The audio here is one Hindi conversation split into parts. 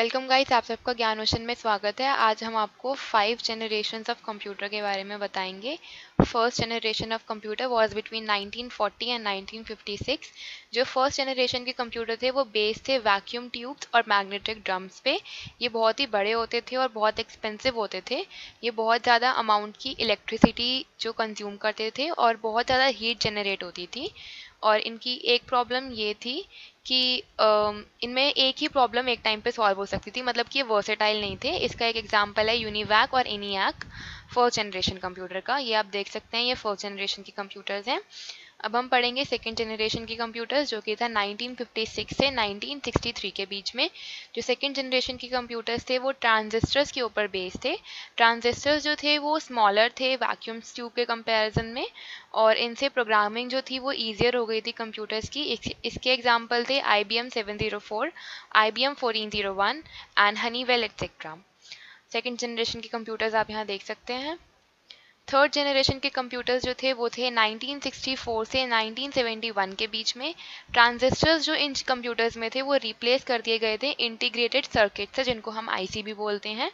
वेलकम गाइस, आप सबका ज्ञान ओशन में स्वागत है। आज हम आपको 5 जनरेशन्स ऑफ कंप्यूटर के बारे में बताएंगे। First generation of computer was between 1940 and 1956। जो फर्स्ट जनरेशन के कंप्यूटर थे वो बेस्ड थे वैक्यूम ट्यूब्स और मैग्नेटिक ड्रम्स पे। ये बहुत ही बड़े होते थे और बहुत एक्सपेंसिव होते थे। ये बहुत ज़्यादा अमाउंट की इलेक्ट्रिसिटी जो कंज्यूम करते थे और बहुत ज़्यादा हीट जनरेट होती थी। और इनकी एक प्रॉब्लम ये थी कि इनमें एक ही प्रॉब्लम एक टाइम पे सॉल्व हो सकती थी, मतलब कि ये वर्सेटाइल नहीं थे। इसका एक एग्जांपल है यूनिवैक और एनियाक फर्स्ट जनरेशन कंप्यूटर का। ये आप देख सकते हैं, ये फर्स्ट जनरेशन के कंप्यूटर्स हैं। अब हम पढ़ेंगे सेकेंड जनरेशन की कंप्यूटर्स, जो कि था 1956 से 1963 के बीच में। जो सेकेंड जनरेशन की कंप्यूटर्स थे वो ट्रांजिस्टर्स के ऊपर बेस्ड थे। ट्रांजिस्टर्स जो थे वो स्मॉलर थे वैक्यूम ट्यूब के कंपैरिजन में, और इनसे प्रोग्रामिंग जो थी वो ईजियर हो गई थी कंप्यूटर्स की। इसके एग्जाम्पल थे IBM 704, IBM 1401 and Honeywell etcetera. Second generation के कंप्यूटर्स आप यहाँ देख सकते हैं। थर्ड जनरेशन के कंप्यूटर्स जो थे वो थे 1964 से 1971 के बीच में। ट्रांजिस्टर्स जो इन कंप्यूटर्स में थे वो रिप्लेस कर दिए गए थे इंटीग्रेटेड सर्किट से, जिनको हम IC भी बोलते हैं।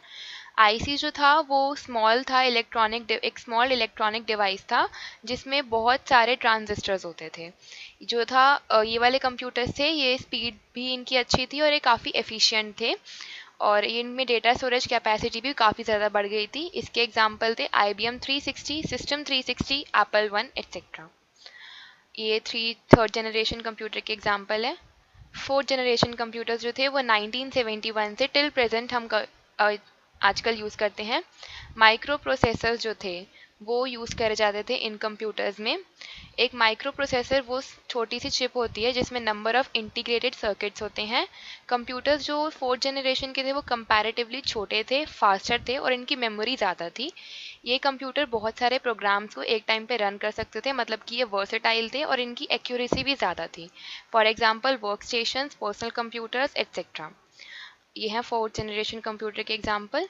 IC जो था वो स्मॉल था, एक स्मॉल इलेक्ट्रॉनिक डिवाइस था जिसमें बहुत सारे ट्रांजिस्टर्स होते थे। जो था ये वाले कंप्यूटर्स थे, ये स्पीड भी इनकी अच्छी थी और ये काफ़ी एफिशिएंट थे, और इनमें डेटा स्टोरेज कैपेसिटी भी काफ़ी ज़्यादा बढ़ गई थी। इसके एग्जाम्पल थे IBM 360, system 360, Apple one etcetera. ये थर्ड जनरेशन कंप्यूटर के एग्जाम्पल है। फोर्थ जनरेशन कंप्यूटर्स जो थे वो 1971 से टिल प्रेजेंट हम आजकल यूज़ करते हैं। माइक्रो प्रोसेसर्स जो थे वो यूज़ करे जाते थे इन कंप्यूटर्स में। एक माइक्रो प्रोसेसर वो छोटी सी चिप होती है जिसमें नंबर ऑफ इंटीग्रेटेड सर्किट्स होते हैं। कंप्यूटर्स जो फोर्थ जनरेशन के थे वो कंपैरेटिवली छोटे थे, फास्टर थे और इनकी मेमोरी ज़्यादा थी। ये कंप्यूटर बहुत सारे प्रोग्राम्स को एक टाइम पे रन कर सकते थे, मतलब कि ये वर्सेटाइल थे और इनकी एक्यूरेसी भी ज़्यादा थी। For example work station, personal computers etcetera. ये हैं फोर्थ जनरेशन कंप्यूटर के एग्जाम्पल।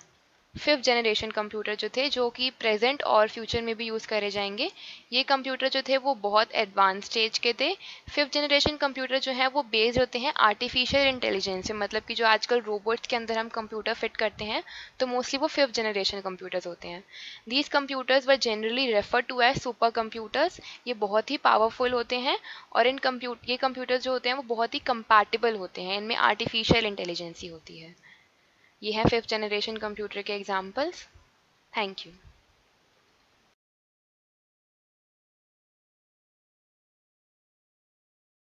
फिफ्थ जनरेशन कंप्यूटर जो थे, जो कि प्रेजेंट और फ्यूचर में भी यूज़ करे जाएंगे, ये कंप्यूटर जो थे वो बहुत एडवांस स्टेज के थे। फिफ्थ जनरेशन कंप्यूटर जो है वो बेस्ड होते हैं आर्टिफिशियल इंटेलिजेंस से, मतलब कि जो आजकल रोबोट्स के अंदर हम कंप्यूटर फिट करते हैं तो मोस्टली वो फिफ्थ जनरेशन कंप्यूटर्स होते हैं। These computers were generally refer to as super computers. ये बहुत ही पावरफुल होते हैं और ये कंप्यूटर्स जो होते हैं वो बहुत ही कंपैटिबल होते हैं, इनमें आर्टिफिशियल इंटेलिजेंसी होती है। ये है फिफ्थ जनरेशन कंप्यूटर के एग्जाम्पल्स। Thank you.